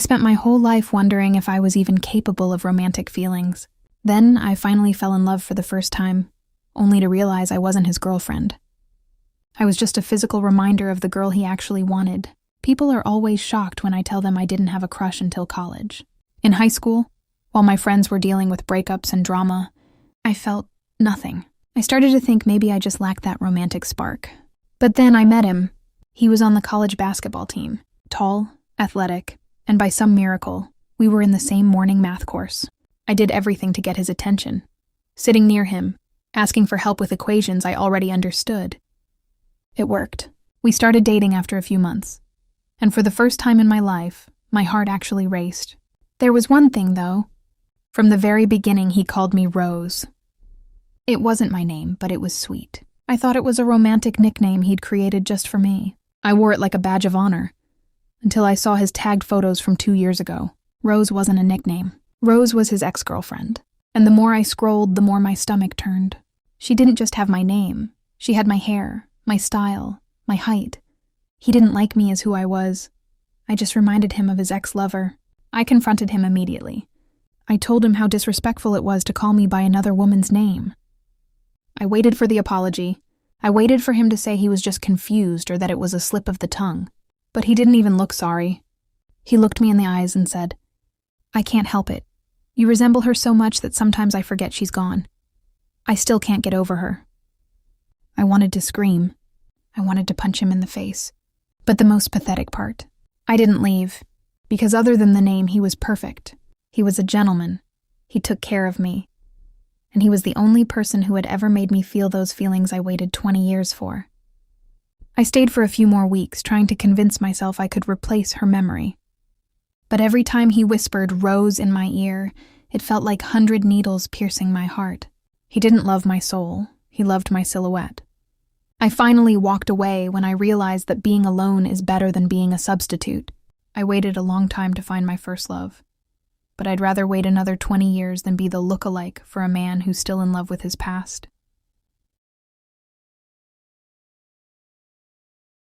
spent my whole life wondering if I was even capable of romantic feelings. Then I finally fell in love for the first time, only to realize I wasn't his girlfriend. I was just a physical reminder of the girl he actually wanted. People are always shocked when I tell them I didn't have a crush until college. In high school, while my friends were dealing with breakups and drama, I felt nothing. I started to think maybe I just lacked that romantic spark. But then I met him. He was on the college basketball team, tall, athletic, and by some miracle, we were in the same morning math course. I did everything to get his attention, sitting near him, asking for help with equations I already understood. It worked. We started dating after a few months, and for the first time in my life, my heart actually raced. There was one thing, though. From the very beginning, he called me Rose. It wasn't my name, but it was sweet. I thought it was a romantic nickname he'd created just for me. I wore it like a badge of honor, until I saw his tagged photos from 2 years ago. Rose wasn't a nickname. Rose was his ex-girlfriend, and the more I scrolled, the more my stomach turned. She didn't just have my name. She had my hair, my style, my height. He didn't like me as who I was. I just reminded him of his ex-lover. I confronted him immediately. I told him how disrespectful it was to call me by another woman's name. I waited for the apology. I waited for him to say he was just confused or that it was a slip of the tongue. But he didn't even look sorry. He looked me in the eyes and said, "I can't help it. You resemble her so much that sometimes I forget she's gone. I still can't get over her." I wanted to scream. I wanted to punch him in the face. But the most pathetic part, I didn't leave, because other than the name, he was perfect. He was a gentleman. He took care of me. And he was the only person who had ever made me feel those feelings I waited 20 years for. I stayed for a few more weeks, trying to convince myself I could replace her memory. But every time he whispered Rose in my ear, it felt like 100 needles piercing my heart. He didn't love my soul. He loved my silhouette. I finally walked away when I realized that being alone is better than being a substitute. I waited a long time to find my first love. But I'd rather wait another 20 years than be the look-alike for a man who's still in love with his past.